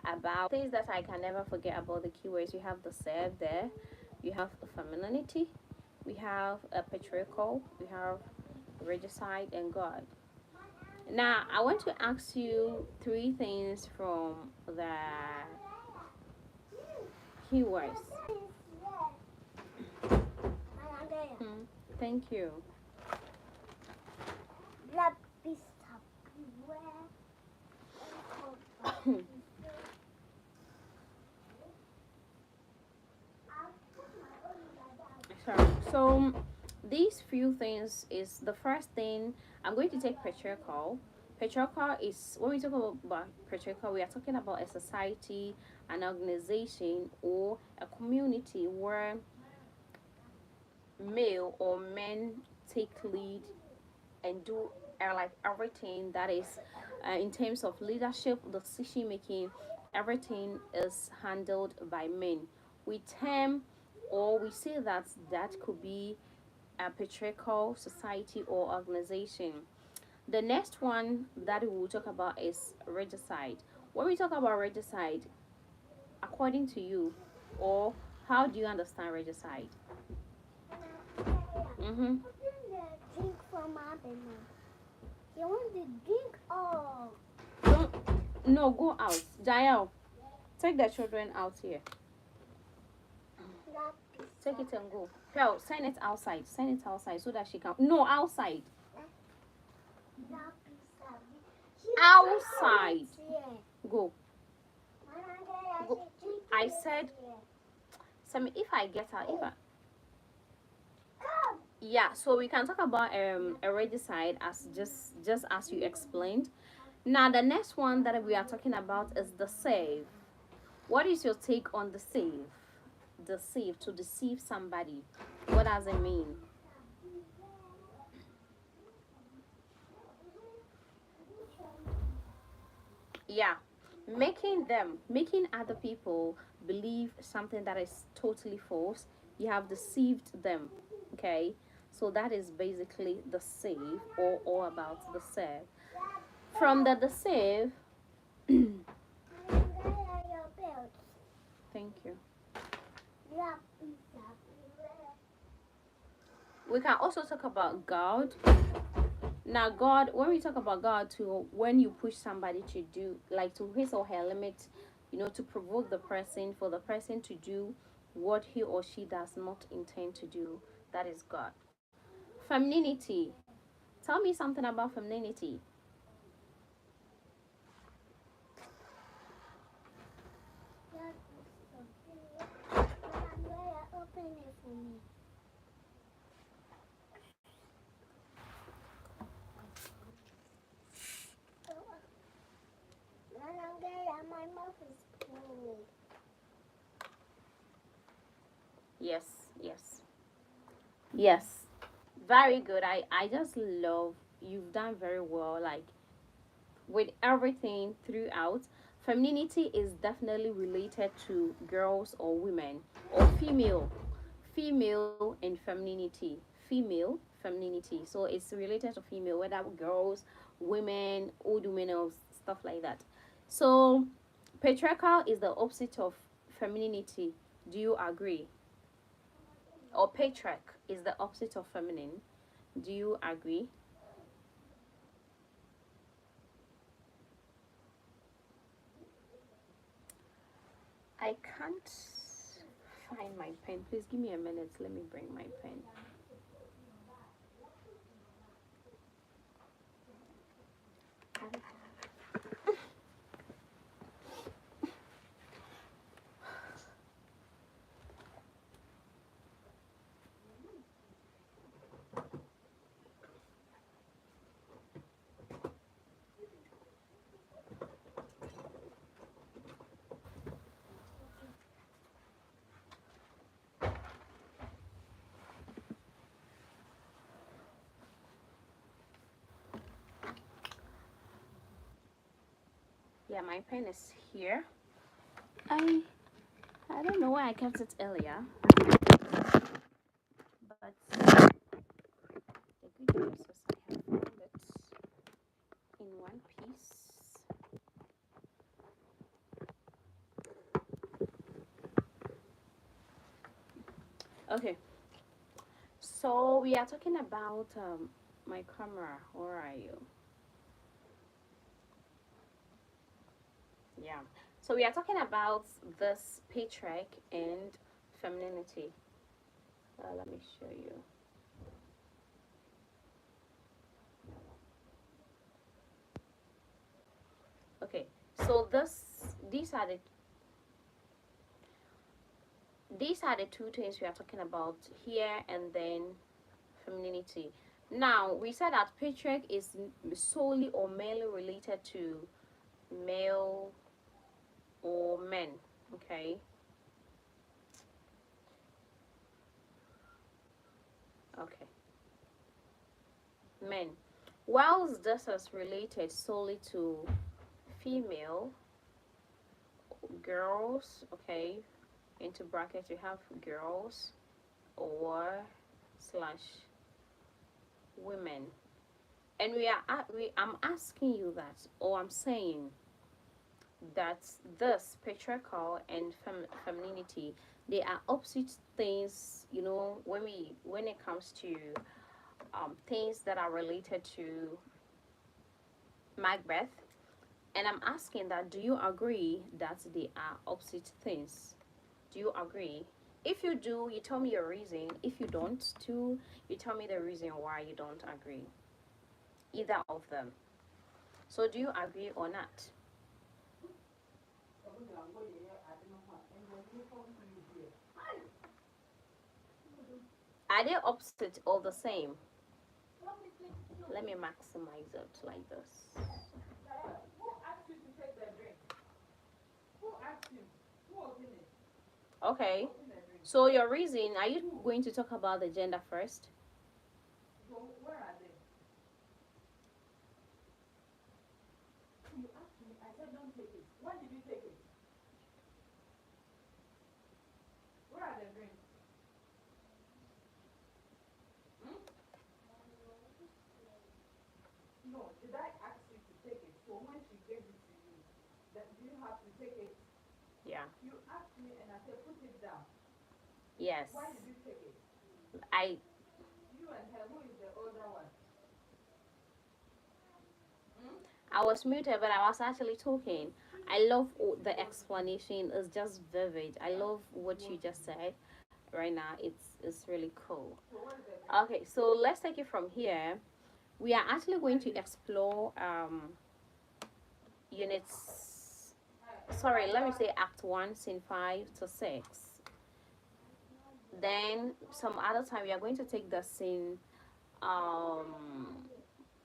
about things that I can never forget about the keywords. We have the serve there, we have femininity, we have a patriarchal, we have regicide, and God. Now, I want to ask you three things from the keywords. Hmm, thank you. Sorry. So, these few things is the first thing. I'm going to take patriarchal. Patriarchal is when we talk about patriarchal, we are talking about a society, an organization, or a community where male or men take lead and do like everything that is in terms of leadership, decision making, everything is handled by men. We term or we say that that could be a patriarchal society or organization. The next one that we will talk about is regicide. When we talk about regicide, according to you, or how do you understand regicide? Mm-hmm. Drink from you want to drink all? Don't, no, go out. Jael, take the children out here. Take it and go. Pearl, send it outside. Send it outside so that she can. No, outside. Outside. Go. Go. I said, Sammy, if I get her, if I. Yeah, so we can talk about a regicide as just as you explained. Now the next one that we are talking about is the save. What is your take on the save? The save, to deceive somebody. What does it mean? Yeah, making other people believe something that is totally false. You have deceived them. Okay, so that is basically the save, or all about the save. From the deceive. Thank you. We can also talk about God. Now, God, when we talk about God, to when you push somebody to do like to his or her limit, to provoke the person for the person to do what he or she does not intend to do, that is God. Femininity. Tell me something about femininity. My mouth is full. Yes, yes, yes. Very good. I just love, you've done very well. Like with everything throughout. Femininity is definitely related to girls or women or female and femininity, female femininity. So it's related to female, whether girls, women, old women, or stuff like that. So patriarchal is the opposite of femininity. Do you agree? Or patriarch is the opposite of feminine. Do you agree? I can't find my pen. Please give me a minute. Let me bring my pen. Yeah, my pen is here. I I don't know where I kept it earlier, but the good news is I have found it in one piece. Okay, so we are talking about my camera. Where are you? Yeah. So we are talking about this patriarch and femininity. Let me show you. Okay. So these are the two things we are talking about here, and then femininity. Now we said that patriarch is solely or mainly related to male or men. Okay. Okay. Men. Whilst this is related solely to female girls, okay, into brackets you have girls or slash women, and I'm asking you that, or I'm saying that this patriarchal and femininity, they are opposite things, when it comes to things that are related to Macbeth. And I'm asking that, do you agree that they are opposite things? Do you agree? If you do, you tell me your reason. If you don't, too, you tell me the reason why you don't agree. Either of them. So do you agree or not? Are they opposite or the same? Let me maximize it like this. Okay. So your reason, are you going to talk about the gender first? Yeah. Yes. I I was muted, but I was actually talking. I love the explanation. It's just vivid. I love what you just said right now. It's really cool. Okay, so let's take it from here. We are actually going to explore units. Sorry, let me say Act One, Scene 5 to 6. Then some other time we are going to take the scene um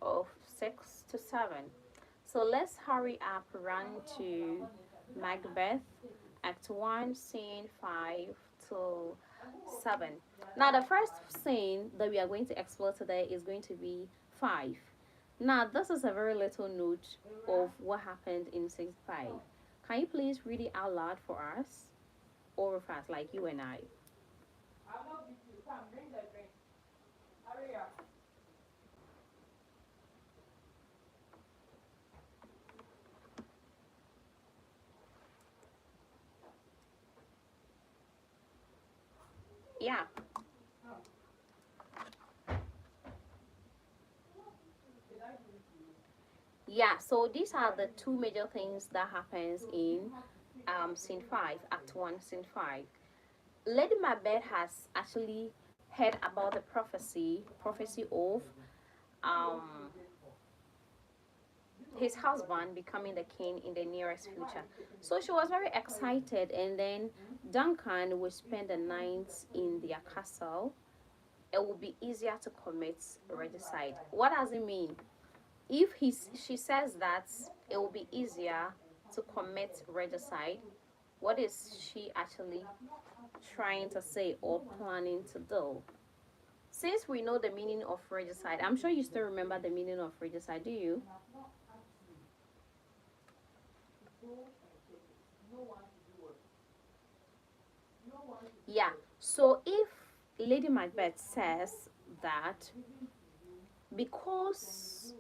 of 6 to 7. So let's hurry up, run to Macbeth, Act 1, Scene 5 to 7. Now, the first scene that we are going to explore today is going to be 5. Now, this is a very little note of what happened in Scene 5. Can you please read it out loud for us? Or fast, like you and I. Yeah. Yeah, so these are the two major things that happens in scene 5, act 1, scene 5. Lady Macbeth has actually heard about the prophecy of um, his husband becoming the king in the nearest future. So she was very excited, and then Duncan will spend the night in their castle. It will be easier to commit regicide. What does it mean? If she says that it will be easier to commit regicide, what is she actually trying to say or planning to do? Since we know the meaning of regicide, I'm sure you still remember the meaning of regicide, do you? Yeah. So if Lady Macbeth says that because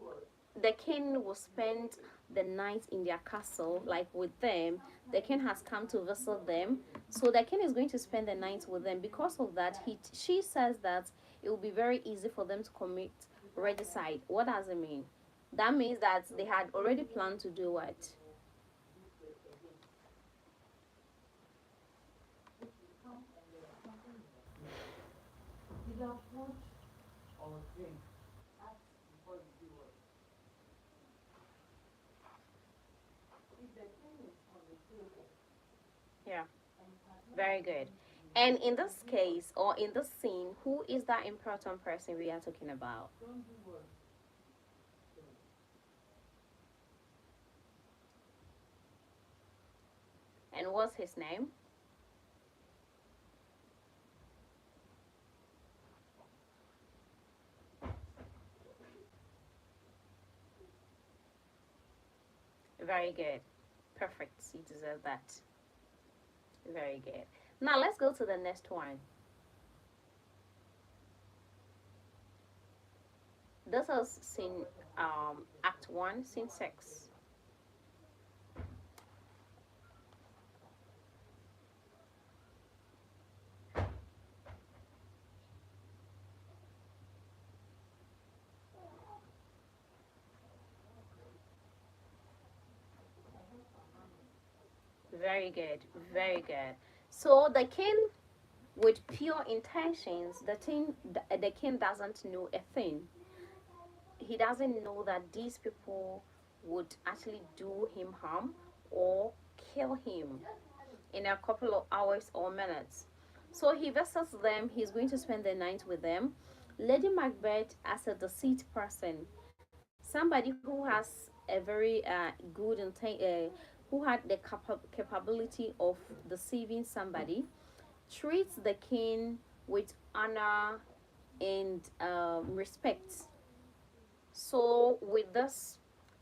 the king will spend the night in their castle, like with them. The king has come to visit them, so the king is going to spend the night with them. Because of that, she says that it will be very easy for them to commit regicide. What does it mean? That means that they had already planned to do what? Yeah, very good. And in this case, or in this scene, who is that important person we are talking about? And what's his name? Very good. Perfect. You deserve that. Very good. Now let's go to the next one. This is scene act one, scene six. Very good. Very good. So the king, with pure intentions, the king doesn't know a thing. He doesn't know that these people would actually do him harm or kill him in a couple of hours or minutes. So he visits them. He's going to spend the night with them. Lady Macbeth, as a deceit person, somebody who has a very who had the capability of deceiving somebody, treats the king with honor and respect. So with this,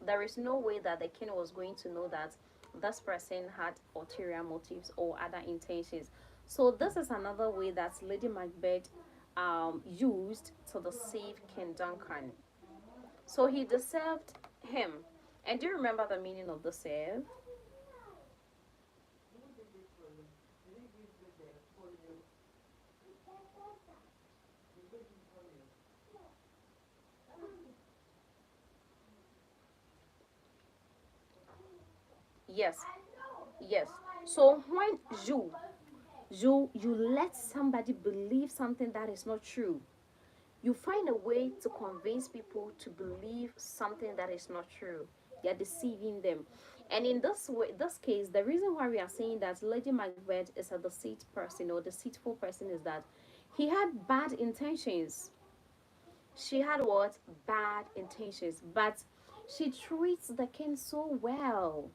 there is no way that the king was going to know that this person had ulterior motives or other intentions. So this is another way that Lady Macbeth used to deceive King Duncan. So he deceived him. And do you remember the meaning of deceive? Yes, yes. So when you let somebody believe something that is not true, you find a way to convince people to believe something that is not true. You're deceiving them. And in this way, this case, the reason why we are saying that Lady Macbeth is a deceit person or deceitful person is that he had bad intentions. She had what? Bad intentions. But she treats the king so well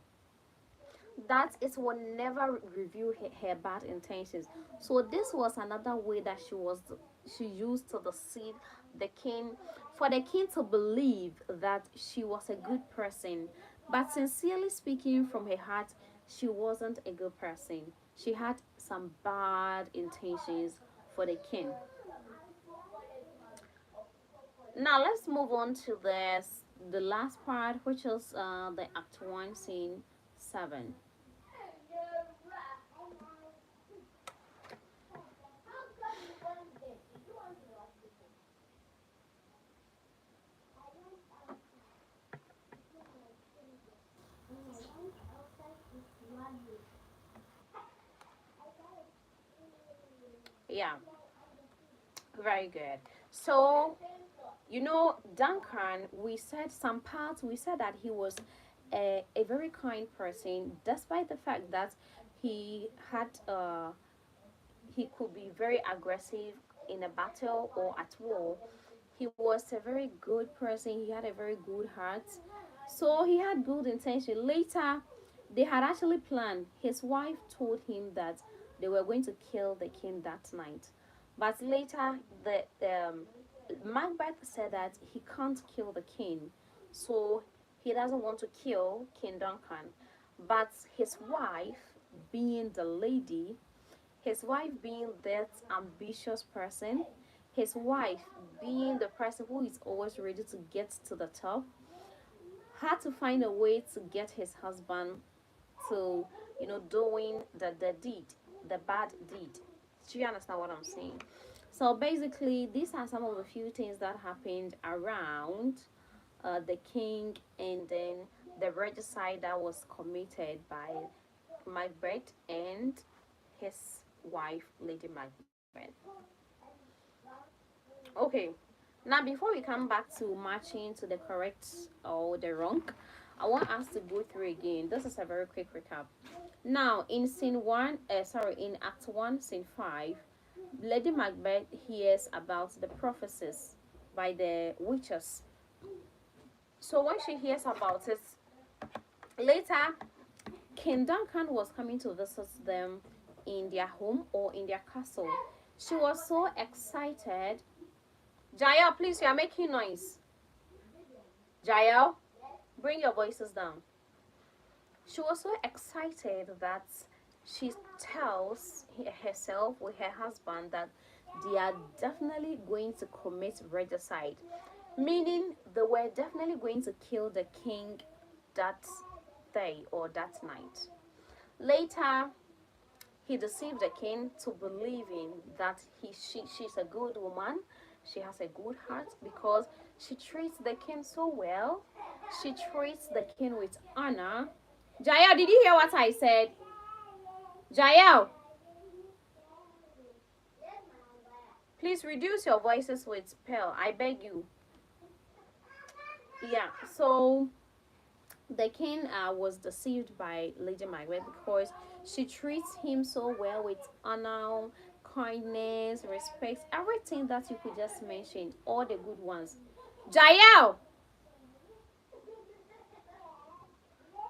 that it will never reveal her bad intentions. So this was another way that she used to deceive the king, for the king to believe that she was a good person, but sincerely speaking from her heart, she wasn't a good person. She had some bad intentions for the king. Now let's move on to the last part, which is the act one, scene 7. Yeah, very good. So, Duncan, we said some parts, we said that he was a very kind person, despite the fact that he had he could be very aggressive in a battle or at war. He was a very good person. He had a very good heart. So he had good intention. Later, they had actually planned. His wife told him that they were going to kill the king that night. But later, the Macbeth said that he can't kill the king. So he doesn't want to kill King Duncan. But his wife, being the lady, his wife being that ambitious person, his wife being the person who is always ready to get to the top, had to find a way to get his husband to, doing the deed, the bad deed. Do you understand what I'm saying? So basically, these are some of the few things that happened around the king, and then the regicide that was committed by Macbeth and his wife, Lady Macbeth. Okay, now before we come back to matching to the correct or the wrong, I want us to go through again. This is a very quick recap. Now, in in Act 1, Scene 5, Lady Macbeth hears about the prophecies by the witches. So when she hears about it, later King Duncan was coming to visit them in their home or in their castle. She was so excited. Jael, please, you are making noise. Jael, bring your voices down. She was so excited that she tells herself with her husband that they are definitely going to commit regicide, meaning they were definitely going to kill the king that day or that night. Later, he deceived the king to believing that she's a good woman. She has a good heart because she treats the king so well. She treats the king with honor. Jael, did you hear what I said? Jael, please reduce your voices with Pearl. I beg you. Yeah, so the king was deceived by Lady Margaret because she treats him so well with honor, kindness, respect, everything that you could just mention, all the good ones. Jael!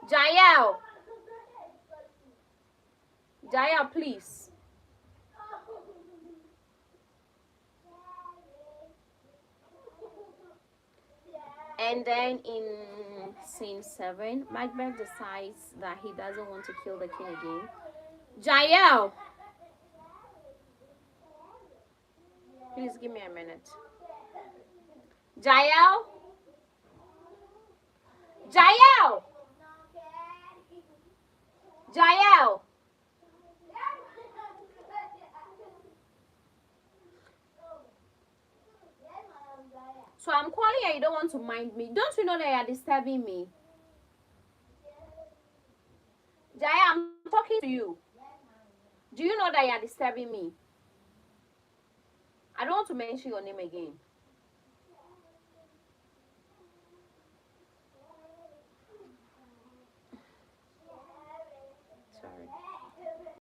Jael! Jael, please. And then in scene 7, Macbeth decides that he doesn't want to kill the king again. Jael! Please give me a minute. Jael? Jael! Jael! So I'm calling you, you don't want to mind me. Don't you know that you are disturbing me? Jael, I'm talking to you. Do you know that you are disturbing me? I don't want to mention your name again.